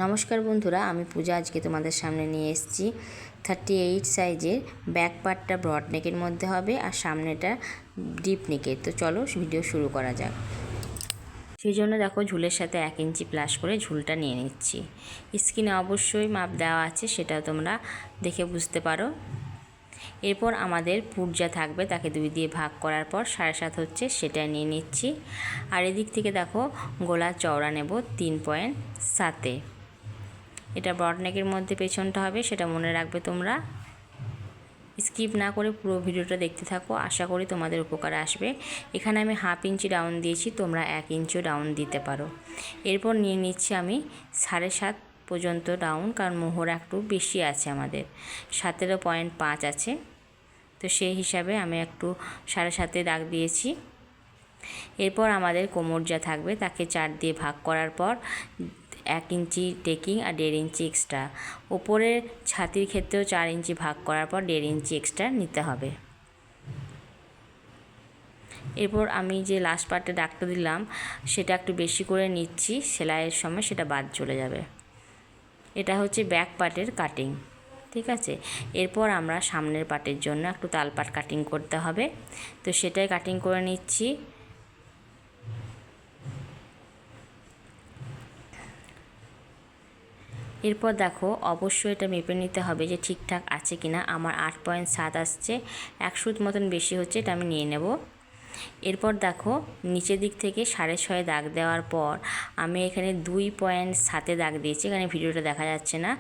নমস্কার বন্ধুরা, আমি পূজা আজকে তোমাদের সামনে নিয়ে এসেছি 38 সাইজের ব্যাক পার্টটা ব্রড নেকের মধ্যে হবে আর সামনেটা ডিপ নেকের। তো চলো ভিডিও শুরু করা যাক। সেই জন্য দেখো ঝুলের সাথে 1 ইঞ্চি প্লাস করে ঝুলটা নিয়ে নিচ্ছি। স্ক্রিনে অবশ্যই মাপ দেওয়া আছে, সেটা তোমরা দেখে বুঝতে পারো। এরপর আমাদের পুরজা থাকবে, তাকে 2 দিয়ে ভাগ করার পর 7.5 হচ্ছে, সেটা নিয়ে নিচ্ছি। আর এদিক থেকে দেখো গলার চওড়া নেব 3.7। এটা ব্রড নেকের মধ্যে পেছনটা হবে, সেটা মনে রাখবে তোমরা। স্কিপ না করে পুরো ভিডিওটা দেখতে থাকো, আশা করি তোমাদের উপকারে আসবে। এখানে আমি 1/2 ইঞ্চি ডাউন দিয়েছি, তোমরা 1 ইঞ্চিও ডাউন দিতে পারো। এরপর নিয়ে নিচ্ছি আমি 7.5 পর্যন্ত ডাউন, কারণ মোহর একটু বেশি আছে, আমাদের 17.5 আছে। তো সেই হিসাবে আমি একটু 7.5 দাগ দিয়েছি। এরপর আমাদের কোমর যা থাকবে তাকে 4 দিয়ে ভাগ করার পর 1 ইঞ্চি টেকিং আর 1.5 ইঞ্চি এক্সট্রা। ওপরের ছাতির ক্ষেত্রেও 4 ইঞ্চি ভাগ করার পর 1.5 ইঞ্চি এক্সট্রা নিতে হবে। এরপর আমি যে লাস্ট পার্টে দাগটা দিলাম সেটা একটু বেশি করে নিচ্ছি, সেলাইয়ের সময় সেটা বাদ চলে যাবে। এটা হচ্ছে ব্যাক পার্টের কাটিং, ঠিক আছে। এরপর আমরা সামনের পার্টের জন্য একটু তালপাট কাটিং করতে হবে, তো সেটাই কাটিং করে নিচ্ছি। এরপর দেখো অবশ্যই এটা মেপে নিতে হবে যে ঠিকঠাক আছে কিনা। আমার 8.7 আসছে, 1 সুত মতন বেশি হচ্ছে, এটা আমি নিয়ে নেব। এরপর দেখো নিচের দিক থেকে 6.5 দাগ দেওয়ার পর আমি এখানে 2.7 দাগ দিয়েছি। এখানে ভিডিওটা দেখা যাচ্ছে না।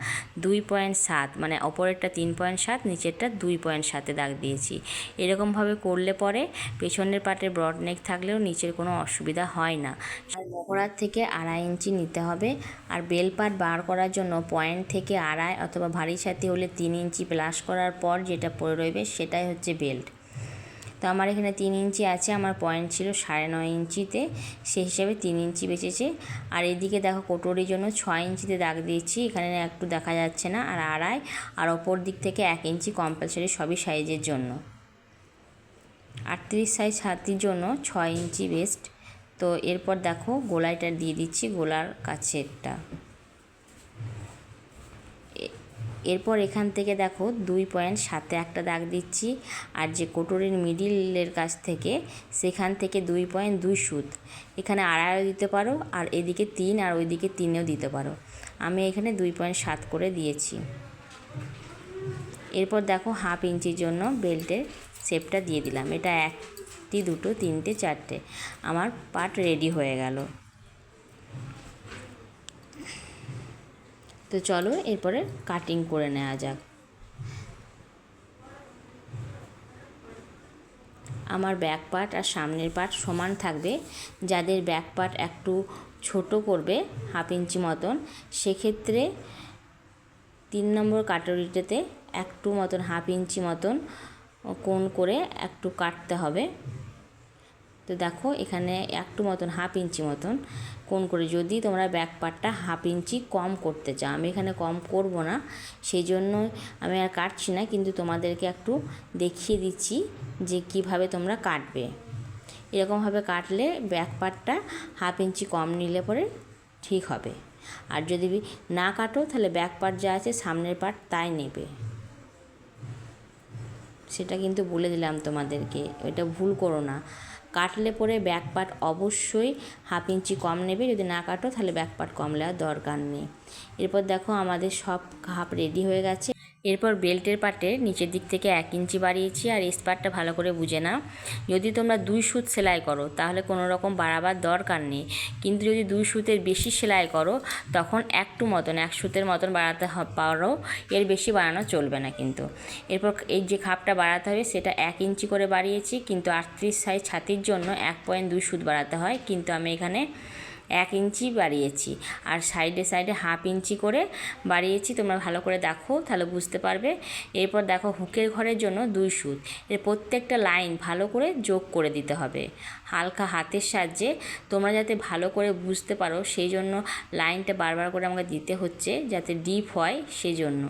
2.7 মানে ওপরেরটা 3.7, নিচেরটা 2.7 দাগ দিয়েছি। এরকমভাবে করলে পরে পেছনের পার্টে ব্রড নেক থাকলেও নিচের কোনো অসুবিধা হয় না। আর মহড়ার থেকে 2.5 ইঞ্চি নিতে হবে। আর বেল পার্ট বার করার জন্য পয়েন্ট থেকে 2.5 অথবা ভারী ছাতি হলে 3 ইঞ্চি প্লাস করার পর যেটা পড়ে রইবে সেটাই হচ্ছে বেল্ট। তো আমার এখানে 3 ইঞ্চি আছে, আমার পয়েন্ট ছিল 9.5 ইঞ্চিতে, সেই হিসাবে 3 ইঞ্চি বেঁচেছে। আর এদিকে দেখো কোটরির জন্য 6 ইঞ্চিতে দাগ দিয়েছি, এখানে একটু দেখা যাচ্ছে না, আর 2.5, আর ওপর দিক থেকে 1 ইঞ্চি কম্পালসারি, সবই সাইজের জন্য। 38 সাইজ হাতির জন্য 6 ইঞ্চি বেস্ট। তো এরপর দেখো গোলাইটা দিয়ে দিচ্ছি, গোলার কাছেরটা। এরপর এখান থেকে দেখো 2.7 একটা দাগ দিচ্ছি, আর যে কোটরের মিডিলের কাছ থেকে সেখান থেকে 2.2 সুত, এখানে 2.5 দিতে পারো, আর এদিকে 3 আর ওইদিকে 3ও দিতে পারো। আমি এখানে 2.7 করে দিয়েছি। এরপর দেখো 1/2 ইঞ্চির জন্য বেল্টের শেপটা দিয়ে দিলাম। এটা 1, 2, 3, 4 আমার পার্ট রেডি হয়ে গেল। তো চলো এরপরে কাটিং করে নেওয়া যাক। আমার ব্যাক পার্ট আর সামনের পার্ট সমান থাকবে। যাদের ব্যাক পার্ট একটু ছোট করবে 1/2 ইঞ্চি মতন, সেক্ষেত্রে 3 নম্বর কাটরিটাতে একটু মতন 1/2 ইঞ্চি মতন কোণ করে একটু কাটতে হবে। তো দেখো এখানে একটু মতন 1/2 ইঞ্চি মতন কোণ করে, যদি তোমরা ব্যাক পার্টটা 1/2 ইঞ্চি কম করতে চাও, আমি এখানে কম করব না, সেই জন্য আমি আর কাটছি না, কিন্তু তোমাদেরকে একটু দেখিয়ে দিচ্ছি যে কিভাবে তোমরা কাটবে। এরকমভাবে কাটলে ব্যাক পার্টটা 1/2 ইঞ্চি কম নিলে পরে ঠিক হবে। আর যদি না কাটো তাহলে ব্যাক পার্ট যা আছে সামনের পার্ট তাই নেবে, সেটা কিন্তু বলে দিলাম তোমাদেরকে, এটা ভুল করো না। কাটলে পরে ব্যাক পার্ট অবশ্যই 1/2 ইঞ্চি কম নেবে, যদি না কাটো তাহলে ব্যাক পার্ট কম নেওয়ার দরকার নেই। এরপর দেখো আমাদের সব হাফ রেডি হয়ে গেছে। এরপর বেল্টের পার্টে নিচের দিক থেকে 1 ইঞ্চি বাড়িয়েছি। আর এই পার্টটা ভালো করে বুঝে নাও, যদি তোমরা 2 সুত সেলাই করো তাহলে কোনো রকম বাড়াবার দরকার নেই, কিন্তু যদি 2 সুতের বেশি সেলাই করো তখন একটু মতন 1 সুতের মতন বাড়াতে পারো, এর বেশি বাড়ানো চলবে না কিন্তু। এরপর এই যে খাপটা বাড়াতে হবে সেটা 1 ইঞ্চি করে বাড়িয়েছি, কিন্তু 38 সাইজ ছাতির জন্য 1.2 সুত বাড়াতে হয়, কিন্তু আমি এখানে 1 ইঞ্চি বাড়িয়েছি। আর সাইডে 1/2 ইঞ্চি করে বাড়িয়েছি, তোমরা ভালো করে দেখো তাহলে বুঝতে পারবে। এরপর দেখো হুকের ঘরের জন্য 2 সুত, এর প্রত্যেকটা লাইন ভালো করে যোগ করে দিতে হবে হালকা হাতের সাহায্যে, তোমরা যাতে ভালো করে বুঝতে পারো সেই জন্য লাইনটা বারবার করে আমাকে দিতে হচ্ছে, যাতে ডিপ হয় সেই জন্য।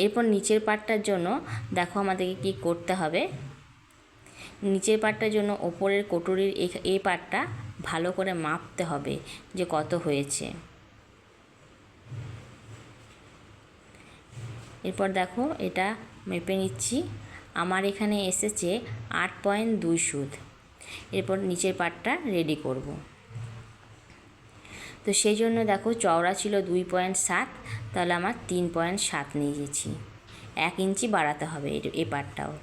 এরপর নিচের পার্টটার জন্য দেখো আমাদেরকে কী করতে হবে। নিচের পার্টটার জন্য ওপরের কোটরির এই পার্টটা ভালো করে মাপতে হবে যে কত হয়েছে। এরপর দেখো এটা মেপে নিচ্ছি। আমার এখানে এসেছে 8.2 সুত। এরপর নিচের পাটটা রেডি করব। তো সেই জন্য দেখো চওড়া ছিল 2.7, তাহলে আমার 3.7 নিয়েছি। 1 ইঞ্চি বাড়াতে হবে এই পাটটাও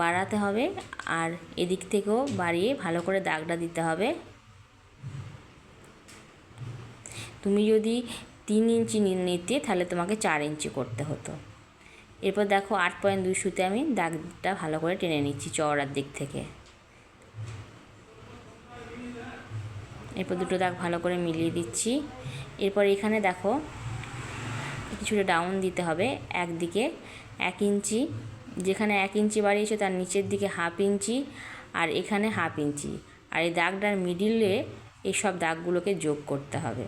বাড়াতে হবে, আর এদিক থেকেও বাড়িয়ে ভালো করে দাগটা দিতে হবে। তুমি যদি 3 ইঞ্চি নিতে তাহলে তোমাকে 4 ইঞ্চি করতে হতো। এরপর দেখো 8.2 সুতে আমি দাগটা ভালো করে টেনে নিচ্ছি চওড়ার দিক থেকে। এরপর দুটো দাগ ভালো করে মিলিয়ে দিচ্ছি। এরপর এখানে দেখো কিছুটা ডাউন দিতে হবে একদিকে 1 ইঞ্চি, যেখানে 1 ইঞ্চি বাড়িয়েছো তার নিচের দিকে 1/2 ইঞ্চি, আর এখানে 1/2 ইঞ্চি, আর এই দাগটার মিডিলে এই সব দাগগুলোকে যোগ করতে হবে।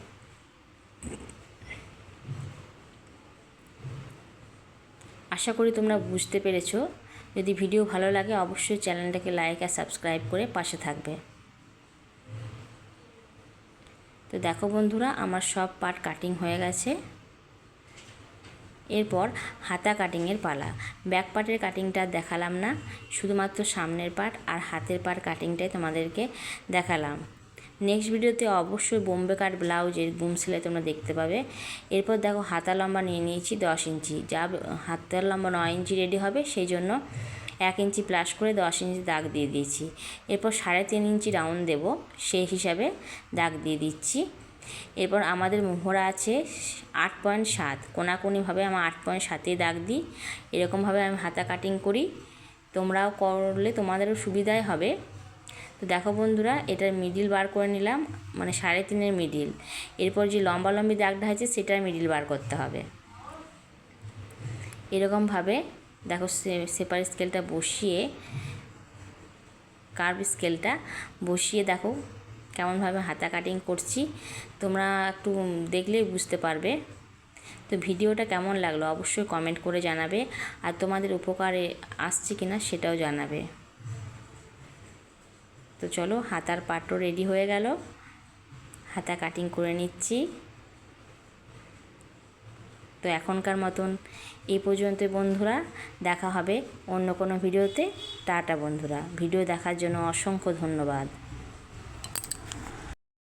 আশা করি তোমরা বুঝতে পেরেছো। যদি ভিডিও ভালো লাগে অবশ্যই চ্যানেলটাকে লাইক আর সাবস্ক্রাইব করে পাশে থাকবে। তো দেখো বন্ধুরা, আমার সব পার্ট কাটিং হয়ে গেছে। এরপর হাতা কাটিংয়ের পালা। ব্যাক পার্টের কাটিংটা দেখালাম না, শুধুমাত্র সামনের পার্ট আর হাতের পার্ট কাটিংটাই তোমাদেরকে দেখালাম। নেক্সট ভিডিওতে অবশ্যই বোম্বে কাট ব্লাউজের বুম সেলাই তোমরা দেখতে পাবে। এরপর দেখো হাতা লম্বা নিয়ে নিয়েছি 10 ইঞ্চি, যা হাতার লম্বা 9 ইঞ্চি রেডি হবে, সেই জন্য 1 ইঞ্চি প্লাস করে 10 ইঞ্চি দাগ দিয়ে দিয়েছি। এরপর 3.5 ইঞ্চি রাউন্ড দেব, সেই হিসাবে দাগ দিয়ে দিচ্ছি। এরপর আমাদের মোহরা আছে 8.7, কোনাকুনিভাবে আমি 8.7 দাগ দিই। এরকমভাবে আমি হাতা কাটিং করি, তোমরাও করলে তোমাদেরও সুবিধাই হবে। তো দেখো বন্ধুরা, এটার মিডিল বার করে নিলাম, মানে 3.5-এর মিডিল। এরপর যে লম্বালম্বি দাগটা আছে সেটার মিডিল বার করতে হবে। এরকমভাবে দেখো সেপার স্কেলটা বসিয়ে, কার্ভ স্কেলটা বসিয়ে দেখো কেমনভাবে হাতা কাটিং করছি, তোমরা একটু দেখলেই বুঝতে পারবে। তো ভিডিওটা কেমন লাগলো অবশ্যই কমেন্ট করে জানাবে, আর তোমাদের উপকারে আসছে কিনা সেটাও জানাবে। তো চলো, হাতার পাটও রেডি হয়ে গেল, হাতা কাটিং করে নিচ্ছি। তো এখনকার মতন এই পর্যন্ত বন্ধুরা, দেখা হবে অন্য কোনো ভিডিওতে। টাটা বন্ধুরা, ভিডিও দেখার জন্য অসংখ্য ধন্যবাদ।